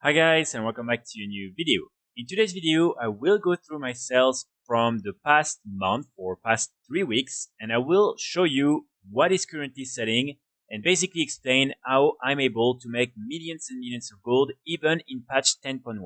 Hi guys, and welcome back to a new video. In today's video, I will go through my sales from the past month or past 3 weeks, and I will show you what is currently selling and basically explain how I'm able to make millions and millions of gold even in patch 10.1.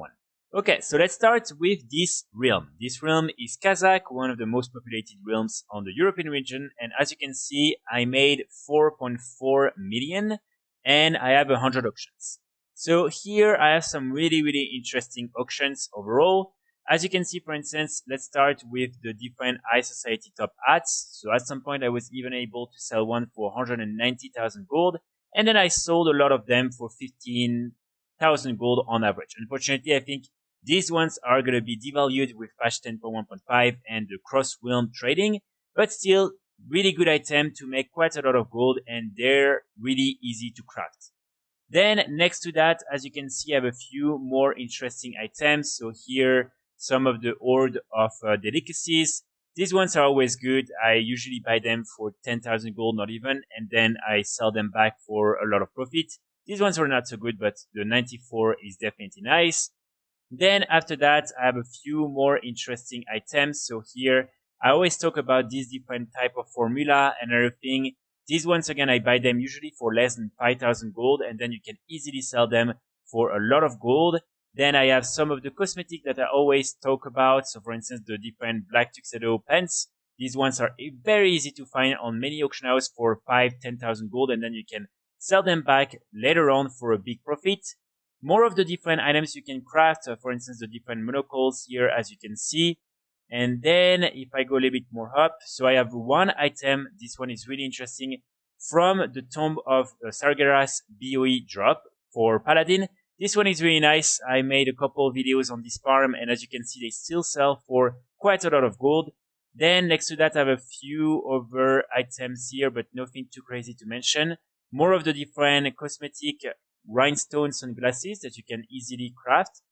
Okay, so let's start with this realm. This realm is Kazakh, one of the most populated realms on the European region, and as you can see, I made 4.4 million and I have 100 auctions. So here I have some really interesting auctions overall. As you can see, for instance, let's start with the different high society top hats. So at some point I was even able to sell one for 190,000 gold, and then I sold a lot of them for 15,000 gold on average. Unfortunately, I think these ones are going to be devalued with patch 10.1.5 and the cross-realm trading, but still really good item to make quite a lot of gold, and they're really easy to craft. Then next to that, as you can see, I have a few more interesting items. So here, some of the horde of delicacies. These ones are always good. I usually buy them for 10,000 gold, not even, and then I sell them back for a lot of profit. These ones are not so good, but the 94 is definitely nice. Then after that, I have a few more interesting items. So here, I always talk about these different type of formula and everything. These ones, again, I buy them usually for less than 5,000 gold, and then you can easily sell them for a lot of gold. Then I have some of the cosmetic that I always talk about. So for instance, the different black tuxedo pants. These ones are very easy to find on many auction houses for 5,000-10,000 gold, and then you can sell them back later on for a big profit. More of the different items you can craft, for instance, the different monocles here, as you can see. And then if I go a little bit more up, so I have one item. This one is really interesting from the Tomb of Sargeras BOE drop for Paladin. This one is really nice. I made a couple of videos on this farm, and as you can see, they still sell for quite a lot of gold. Then next to that, I have a few other items here, but nothing too crazy to mention. More of the different cosmetic rhinestone sunglasses that you can easily craft.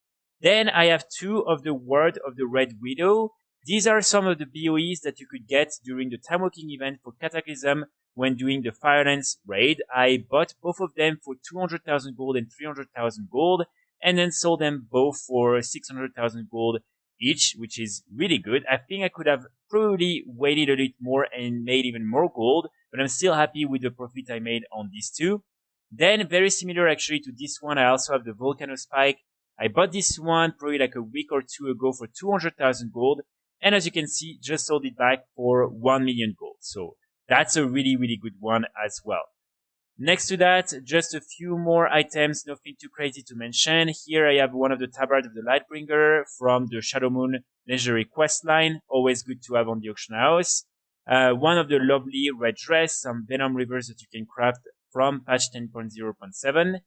Then I have two of the Word of the Red Widow. These are some of the BOEs that you could get during the Time Walking event for Cataclysm when doing the Firelands raid. I bought both of them for 200,000 gold and 300,000 gold, and then sold them both for 600,000 gold each, which is really good. I think I could have probably waited a bit more and made even more gold, but I'm still happy with the profit I made on these two. Then very similar actually to this one, I also have the Volcano Spike. I bought this one probably like a week or two ago for 200,000 gold. And as you can see, just sold it back for 1 million gold. So that's a really good one as well. Next to that, just a few more items, nothing too crazy to mention. Here I have one of the Tabard of the Lightbringer from the Shadow Moon Legendary Quest line. Always good to have on the auction house. One of the lovely red dress, some Venom Rivers that you can craft from patch 10.0.7.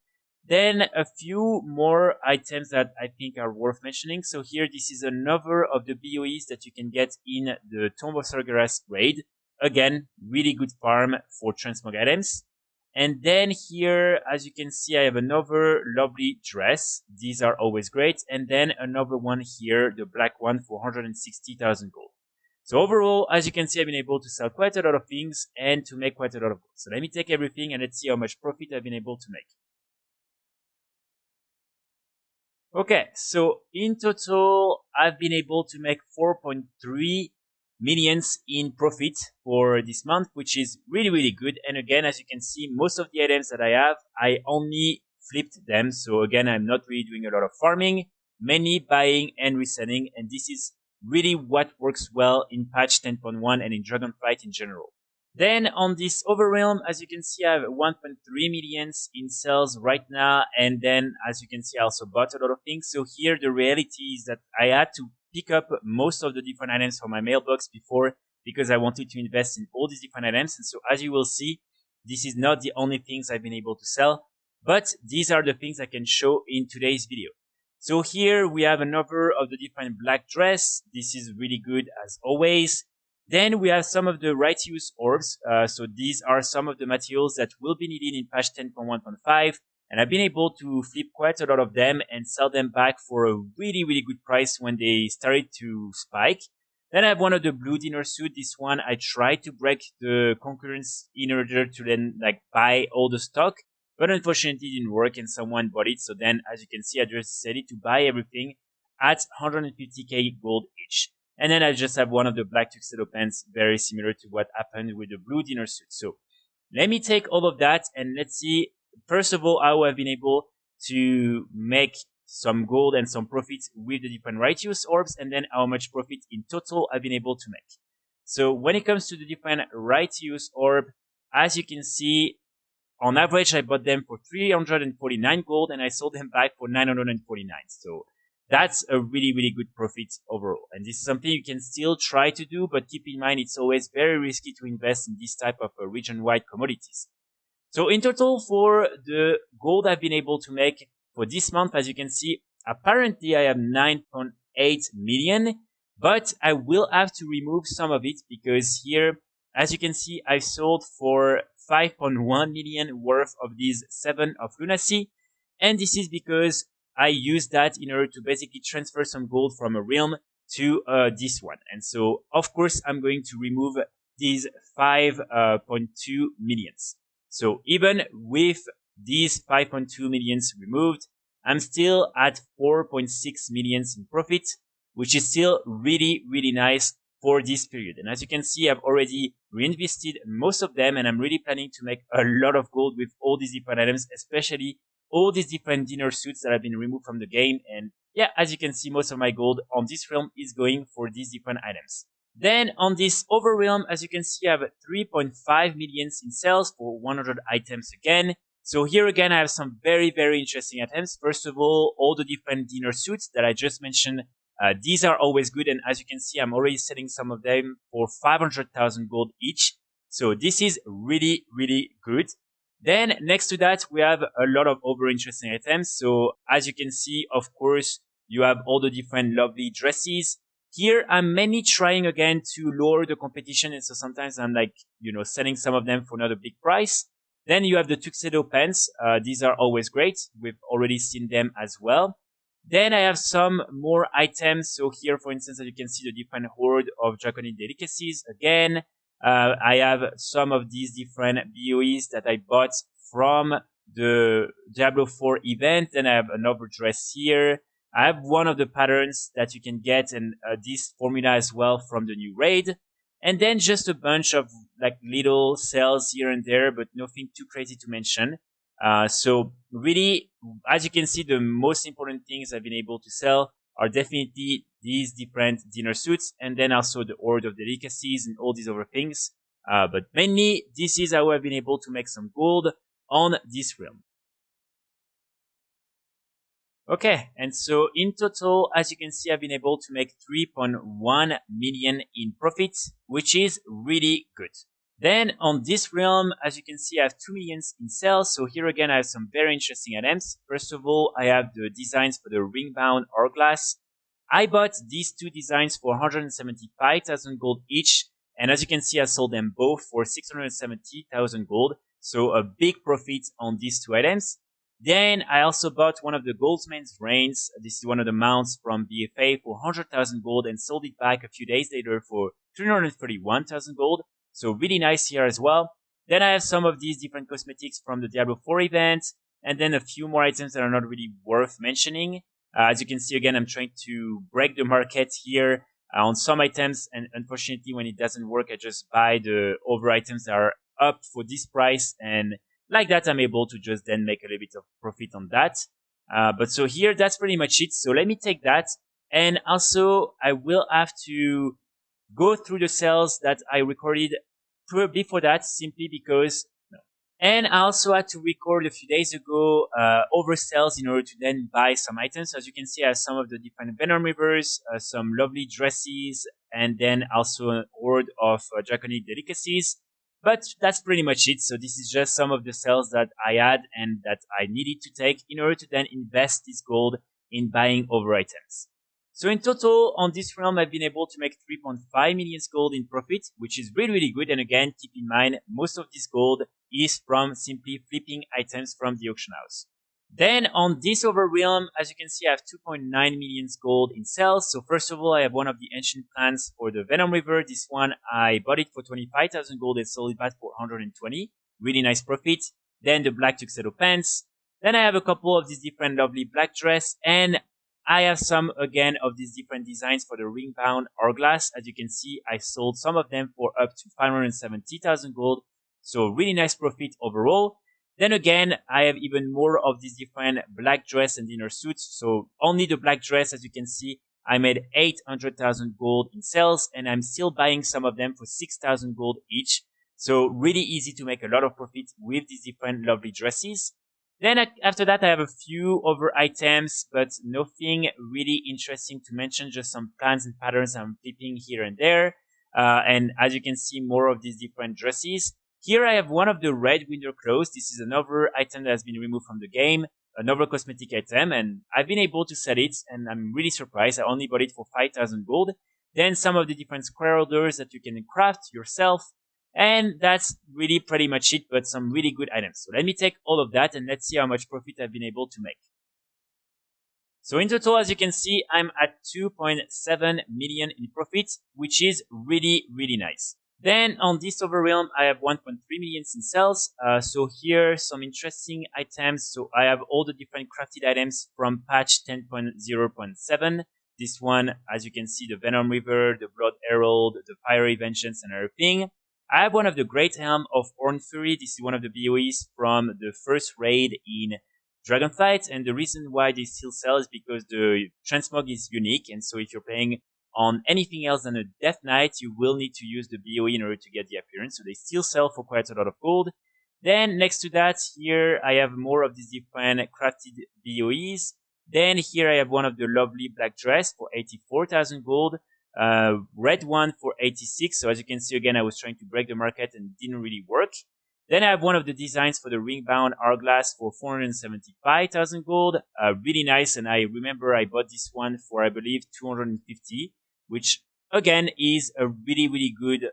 Then a few more items that I think are worth mentioning. So here, this is another of the BOEs that you can get in the Tomb of Sargeras raid. Again, really good farm for transmog items. And then here, as you can see, I have another lovely dress. These are always great. And then another one here, the black one for 160,000 gold. So overall, as you can see, I've been able to sell quite a lot of things and to make quite a lot of gold. So let me take everything and let's see how much profit I've been able to make. Okay, so in total, I've been able to make 4.3 millions in profit for this month, which is really good. And again, as you can see, most of the items that I have, I only flipped them. So again, I'm not really doing a lot of farming, mainly buying and reselling. And this is really what works well in patch 10.1 and in Dragonflight in general. Then on this overrealm, as you can see, I have 1.3 millions in sales right now. And then as you can see, I also bought a lot of things. So here the reality is that I had to pick up most of the different items from my mailbox before because I wanted to invest in all these different items. And so as you will see, this is not the only things I've been able to sell, but these are the things I can show in today's video. So here we have another of the different black dress. This is really good as always. Then we have some of the Righteous Orbs. So these are some of the materials that will be needed in patch 10.1.5. And I've been able to flip quite a lot of them and sell them back for a really good price when they started to spike. Then I have one of the blue dinner suit. This one, I tried to break the concurrence in order to then like buy all the stock. but unfortunately it didn't work and someone bought it. So then, as you can see, I just decided to buy everything at 150k gold each. And then I just have one of the black tuxedo pants, very similar to what happened with the blue dinner suit. So let me take all of that and let's see, first of all, how I've been able to make some gold and some profits with the different righteous orbs, and then how much profit in total I've been able to make. So when it comes to the different righteous orb, as you can see, on average, I bought them for 349 gold and I sold them back for 949. So that's a really, really good profit overall. And this is something you can still try to do, but keep in mind it's always very risky to invest in this type of region-wide commodities. So in total, for the gold I've been able to make for this month, as you can see, apparently I have 9.8 million, but I will have to remove some of it because here, as you can see, I sold for 5.1 million worth of these 7 of lunacy. And this is because I used that in order to basically transfer some gold from a realm to this one. And so, of course, I'm going to remove these 5.2 millions. So even with these 5.2 millions removed, I'm still at 4.6 millions in profit, which is still really, really nice for this period. And as you can see, I've already reinvested most of them and I'm really planning to make a lot of gold with all these different items, especially all these different dinner suits that have been removed from the game. And yeah, as you can see, most of my gold on this realm is going for these different items. Then on this over realm, as you can see, I have 3.5 millions in sales for 100 items again. So here again, I have some very, very interesting items. First of all the different dinner suits that I just mentioned, these are always good. And as you can see, I'm already selling some of them for 500,000 gold each. So this is really, really good. Then next to that, we have a lot of over interesting items. So as you can see, of course, you have all the different lovely dresses. Here, I'm mainly trying again to lower the competition. And so sometimes I'm like, selling some of them for not a big price. Then you have the tuxedo pants. These are always great. We've already seen them as well. Then I have some more items. So here, for instance, as you can see, the different horde of draconic delicacies. Again, I have some of these different BOEs that I bought from the Diablo 4 event. Then I have another dress here. I have one of the patterns that you can get and this formula as well from the new raid. And then just a bunch of like little sales here and there, but nothing too crazy to mention. So really, as you can see, the most important things I've been able to sell are definitely these different dinner suits and then also the horde of delicacies and all these other things. But mainly, this is how I've been able to make some gold on this realm. Okay, and so in total, as you can see, I've been able to make 3.1 million in profit, which is really good. Then on this realm, as you can see, I have 2 millions in sales. So here again, I have some very interesting items. First of all, I have the designs for the ring-bound hourglass. I bought these two designs for 175,000 gold each. And as you can see, I sold them both for 670,000 gold. So a big profit on these two items. Then I also bought one of the Goldsman's Reigns. This is one of the mounts from BFA for 100,000 gold and sold it back a few days later for 331,000 gold. So really nice here as well. Then I have some of these different cosmetics from the Diablo 4 event, and then a few more items that are not really worth mentioning. As you can see, again, I'm trying to break the market here on some items, and unfortunately, when it doesn't work, I just buy the over items that are up for this price, and like that, I'm able to just then make a little bit of profit on that. But so here, that's pretty much it. So let me take that, and also I will have to go through the sales that I recorded before that, simply because. And I also had to record a few days ago over sales in order to then buy some items. So as you can see, I have some of the different Venom Rivers, some lovely dresses, and then also an horde of draconic delicacies. But that's pretty much it. So this is just some of the sales that I had and that I needed to take in order to then invest this gold in buying over items. So in total, on this realm, I've been able to make 3.5 million gold in profit, which is really, really good. And again, keep in mind, most of this gold is from simply flipping items from the auction house. Then on this over realm, as you can see, I have 2.9 million gold in sales. So first of all, I have one of the ancient plants for the Venom River. This one, I bought it for 25,000 gold and sold it back for 120. Really nice profit. then the black tuxedo pants. Then I have a couple of these different lovely black dress, and I have some again of these different designs for the ring bound hourglass. As you can see, I sold some of them for up to 570,000 gold. So really nice profit overall. Then again, I have even more of these different black dress and dinner suits. So only the black dress, as you can see, I made 800,000 gold in sales, and I'm still buying some of them for 6,000 gold each. So really easy to make a lot of profit with these different lovely dresses. Then after that, I have a few other items, but nothing really interesting to mention, just some plans and patterns I'm flipping here and there. And as you can see, more of these different dresses. Here I have one of the red winter clothes. This is another item that has been removed from the game, another cosmetic item, and I've been able to sell it, and I'm really surprised. I only bought it for 5,000 gold. Then some of the different square orders that you can craft yourself. And that's really pretty much it, but some really good items. So let me take all of that and let's see how much profit I've been able to make. So in total, as you can see, I'm at 2.7 million in profit, which is really, really nice. Then on this overrealm, I have 1.3 million in sales. So here, some interesting items. So I have all the different crafted items from patch 10.0.7. This one, as you can see, the Venom River, the Blood Herald, the Fiery Vengeance and everything. I have one of the Great Helm of Horn Fury. This is one of the BOEs from the first raid in Dragonflight, and the reason why they still sell is because the transmog is unique, and so if you're playing on anything else than a Death Knight, you will need to use the BOE in order to get the appearance, so they still sell for quite a lot of gold. Then next to that, here I have more of these different crafted BOEs. Then here I have one of the lovely black dress for 84,000 gold. Red one for 86. So as you can see, again, I was trying to break the market and it didn't really work. Then I have one of the designs for the ring bound hourglass for 475,000 gold. Really nice. And I remember I bought this one for, I believe, 250, which again is a really, really good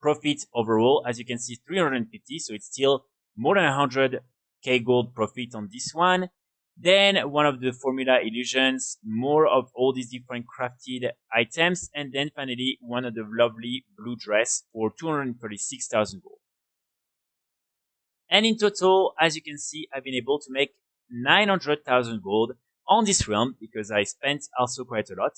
profit overall. As you can see, 350. So it's still more than 100k gold profit on this one. Then one of the formula illusions, more of all these different crafted items, and then finally one of the lovely blue dress for 236,000 gold. And in total, as you can see, I've been able to make 900,000 gold on this realm because I spent also quite a lot,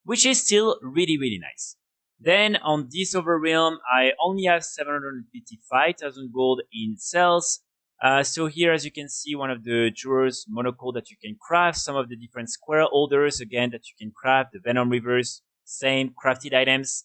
which is still really, really nice. Then on this other realm, I only have 755,000 gold in sales. So here, as you can see, one of the jewelers monocle that you can craft, some of the different square holders, again, that you can craft, the Venom Rivers, same crafted items.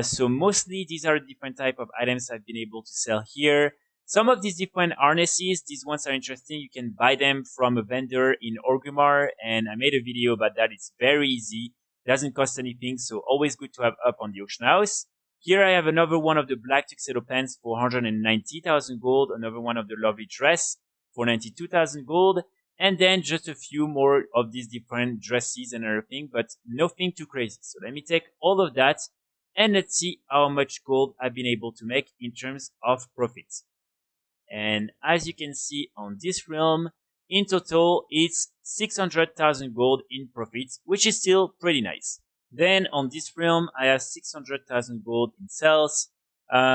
So mostly these are different type of items I've been able to sell here. Some of these different harnesses, these ones are interesting. You can buy them from a vendor in Orgrimmar, and I made a video about that. It's very easy. Doesn't cost anything, so always good to have up on the auction house. Here I have another one of the black tuxedo pants for 190,000 gold, another one of the lovely dress for 92,000 gold, and then just a few more of these different dresses and everything, but nothing too crazy. So let me take all of that and let's see how much gold I've been able to make in terms of profit. And as you can see on this realm, in total, it's 600,000 gold in profit, which is still pretty nice. Then on this realm, I have 600,000 gold in sales.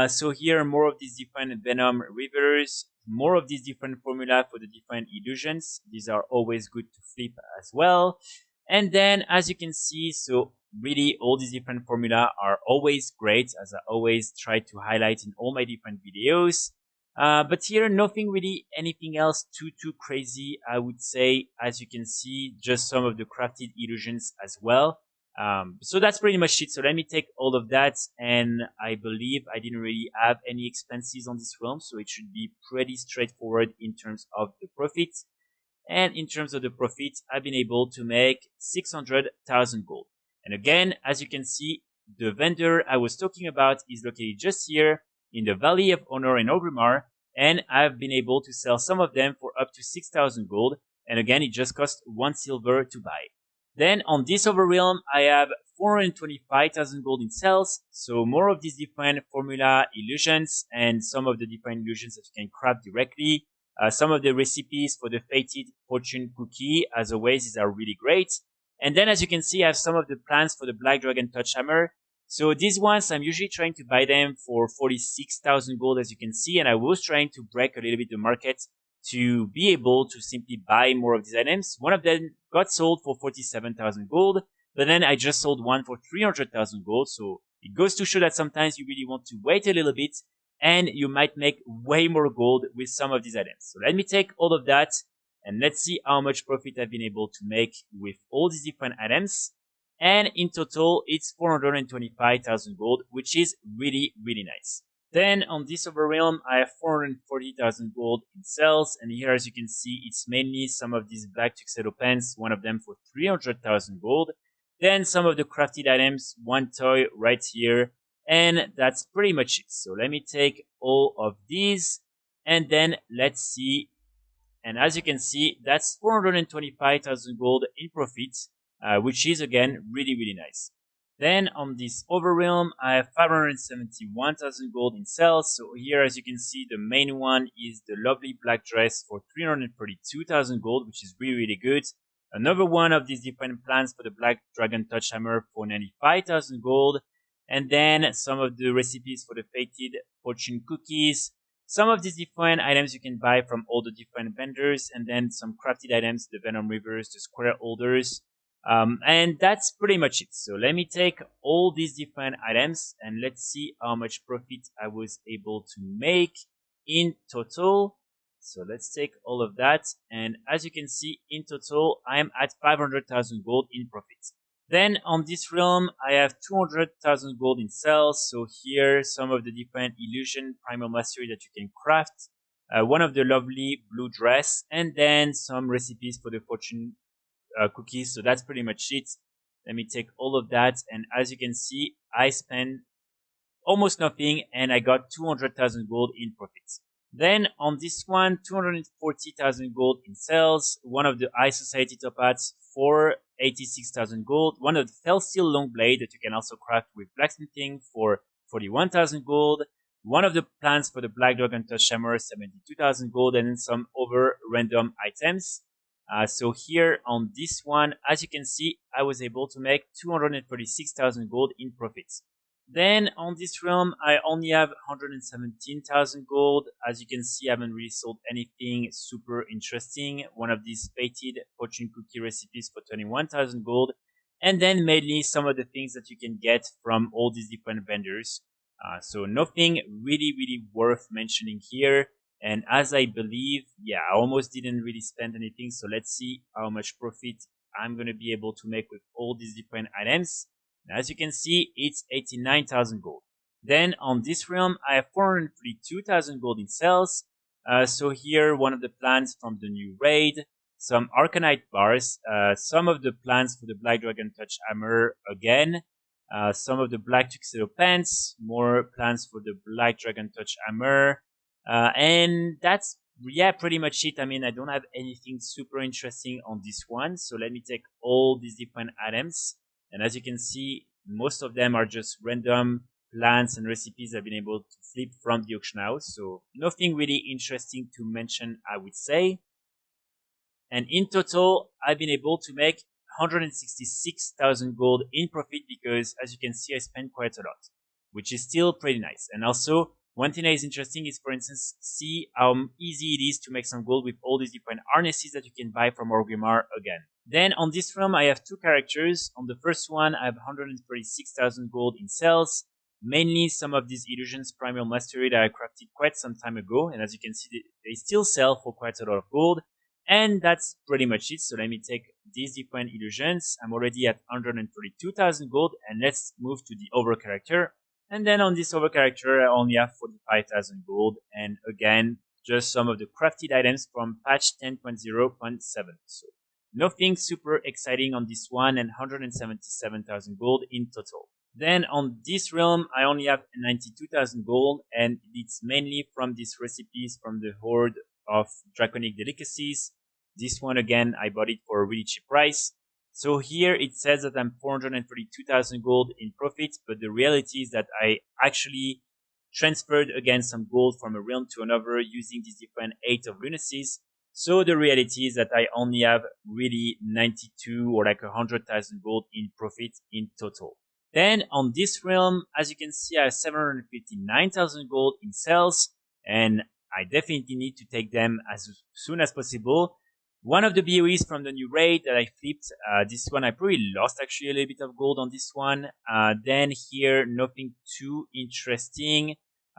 So here, more of these different Venom Rivers, more of these different formula for the different illusions. These are always good to flip as well. And then, as you can see, so really all these different formula are always great, as I always try to highlight in all my different videos. But here, nothing really, anything else too crazy, I would say. As you can see, just some of the crafted illusions as well. So that's pretty much it. So let me take all of that, and I believe I didn't really have any expenses on this realm, so it should be pretty straightforward in terms of the profit. And in terms of the profit, I've been able to make 600,000 gold. And again, as you can see, the vendor I was talking about is located just here in the Valley of Honor in Orgrimmar, and I've been able to sell some of them for up to 6,000 gold. And again, it just cost 1 silver to buy. Then on this overrealm, I have 425,000 gold in sales. So more of these different formula illusions and some of the different illusions that you can craft directly. Some of the recipes for the Fated Fortune Cookie, as always, these are really great. And then as you can see, I have some of the plans for the Black Dragon Touch Hammer. So these ones, I'm usually trying to buy them for 46,000 gold, as you can see, and I was trying to break a little bit the market to be able to simply buy more of these items. One of them got sold for 47,000 gold, but then I just sold one for 300,000 gold. So it goes to show that sometimes you really want to wait a little bit and you might make way more gold with some of these items. So let me take all of that and let's see how much profit I've been able to make with all these different items. And in total, it's 425,000 gold, which is really, really nice. Then on this overrealm, I have 440,000 gold in sales. And here, as you can see, it's mainly some of these black tuxedo pants, one of them for 300,000 gold. Then some of the crafted items, one toy right here. And that's pretty much it. So let me take all of these and then let's see. And as you can see, that's 425,000 gold in profit. Which is again really, really nice. Then on this overrealm, I have 571,000 gold in sales. So here, as you can see, the main one is the lovely black dress for 332,000 gold, which is really, really good. Another one of these different plans for the black dragon touch hammer for 95,000 gold. And then some of the recipes for the fated fortune cookies. Some of these different items you can buy from all the different vendors. And then some crafted items, the venom rivers, the square holders. And that's pretty much it. So let me take all these different items and let's see how much profit I was able to make in total. So let's take all of that. And as you can see, in total, I am at 500,000 gold in profit. Then on this realm, I have 200,000 gold in sales. So here, some of the different illusion primal mastery that you can craft. One of the lovely blue dress and then some recipes for the fortune cookies. So that's pretty much it. Let me take all of that. And as you can see, I spent almost nothing and I got 200,000 gold in profits. Then on this one, 240,000 gold in sales. One of the High Society top hats for 86,000 gold. One of the Fell Steel long blade that you can also craft with blacksmithing for 41,000 gold. One of the plans for the Black Dragon Touch Hammer, 72,000 gold, and then some other random items. So here on this one, as you can see, I was able to make 236,000 gold in profits. Then on this realm, I only have 117,000 gold. As you can see, I haven't really sold anything super interesting. One of these fated fortune cookie recipes for 21,000 gold. And then mainly some of the things that you can get from all these different vendors. So nothing really, really worth mentioning here. And as I believe, yeah, I almost didn't really spend anything. So let's see how much profit I'm going to be able to make with all these different items. And as you can see, it's 89,000 gold. Then on this realm, I have 432,000 gold in sales. So here, one of the plans from the new raid, some Arcanite bars, some of the plans for the Black Dragon Touch Hammer again, some of the Black Tuxedo pants, more plans for the Black Dragon Touch Hammer, and that's, yeah, pretty much it. I mean, I don't have anything super interesting on this one. So let me take all these different items. And as you can see, most of them are just random plans and recipes I've been able to flip from the auction house. So nothing really interesting to mention, I would say. And in total, I've been able to make 166,000 gold in profit because, as you can see, I spent quite a lot, which is still pretty nice. And also, one thing that is interesting is, for instance, see how easy it is to make some gold with all these different harnesses that you can buy from Orgrimmar again. Then on this realm, I have two characters. On the first one, I have 136,000 gold in sales. Mainly some of these illusions primal mastery that I crafted quite some time ago. And as you can see, they still sell for quite a lot of gold. And that's pretty much it. So let me take these different illusions. I'm already at 132,000 gold. And let's move to the over character. And then on this over character, I only have 45,000 gold. And again, just some of the crafted items from patch 10.0.7. So nothing super exciting on this one, and 177,000 gold in total. Then on this realm, I only have 92,000 gold, and it's mainly from these recipes from the Horde of Draconic Delicacies. This one, again, I bought it for a really cheap price. So here it says that I'm 432,000 gold in profit, but the reality is that I actually transferred again some gold from a realm to another using these different 8 of lunacies. So the reality is that I only have really 92 or like 100,000 gold in profit in total. Then on this realm, as you can see, I have 759,000 gold in sales, and I definitely need to take them as soon as possible. One of the BOEs from the new raid that I flipped, this one I probably lost actually a little bit of gold on this one. Then here, nothing too interesting.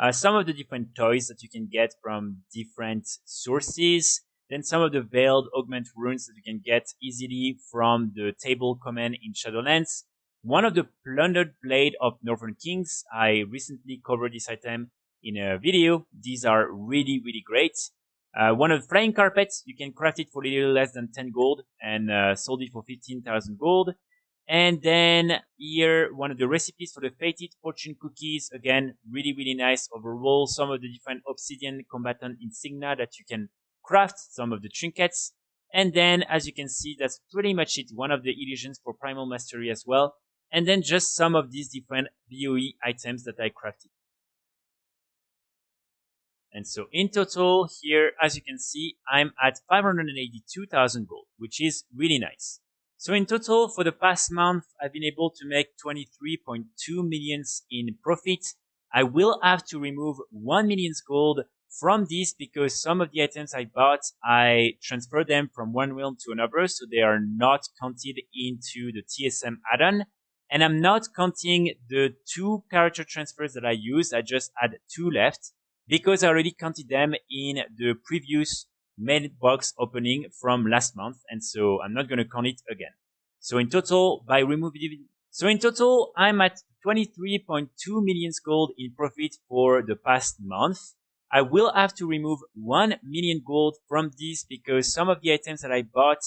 Some of the different toys that you can get from different sources. Then some of the veiled augment runes that you can get easily from the table command in Shadowlands. One of the plundered blade of Northern Kings. I recently covered this item in a video. These are really, really great. One of the flying carpets, you can craft it for a little less than 10 gold and sold it for 15,000 gold. And then here, one of the recipes for the fated fortune cookies. Again, really, really nice overall. Some of the different obsidian combatant insignia that you can craft, some of the trinkets. And then, as you can see, that's pretty much it. One of the illusions for primal mastery as well. And then just some of these different BOE items that I crafted. And so in total here, as you can see, I'm at 582,000 gold, which is really nice. So in total for the past month, I've been able to make 23.2 millions in profit. I will have to remove 1 million gold from this because some of the items I bought, I transferred them from one realm to another, so they are not counted into the TSM add-on. And I'm not counting the 2 character transfers that I used. I just had 2 left because I already counted them in the previous mailbox opening from last month. And so I'm not going to count it again. So in total, I'm at 23.2 million gold in profit for the past month. I will have to remove 1 million gold from this because some of the items that I bought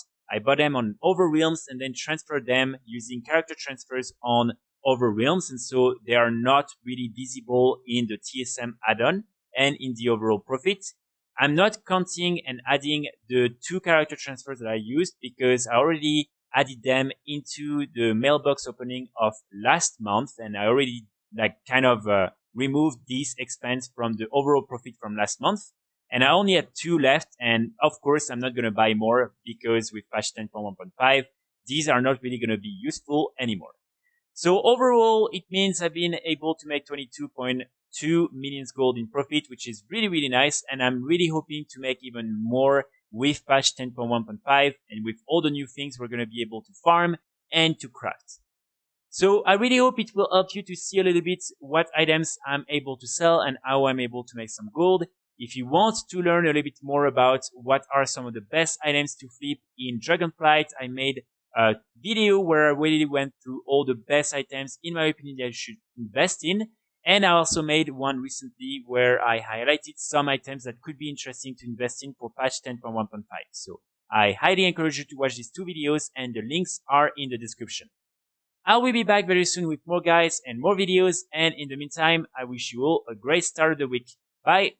them on other realms and then transferred them using character transfers on other realms. And so they are not really visible in the TSM add-on and in the overall profit. I'm not counting and adding the 2 character transfers that I used because I already added them into the mailbox opening of last month. And I already removed this expense from the overall profit from last month. And I only have 2 left. And of course, I'm not going to buy more because with patch 10.1.5, these are not really going to be useful anymore. So overall, it means I've been able to make 22.2 million gold in profit, which is really, really nice. And I'm really hoping to make even more with patch 10.1.5 and with all the new things we're going to be able to farm and to craft. So I really hope it will help you to see a little bit what items I'm able to sell and how I'm able to make some gold. If you want to learn a little bit more about what are some of the best items to flip in Dragonflight, I made a video where I really went through all the best items in my opinion that you should invest in. And I also made one recently where I highlighted some items that could be interesting to invest in for patch 10.1.5. So I highly encourage you to watch these 2 videos and the links are in the description. I will be back very soon with more guides and more videos. And in the meantime, I wish you all a great start of the week. Bye.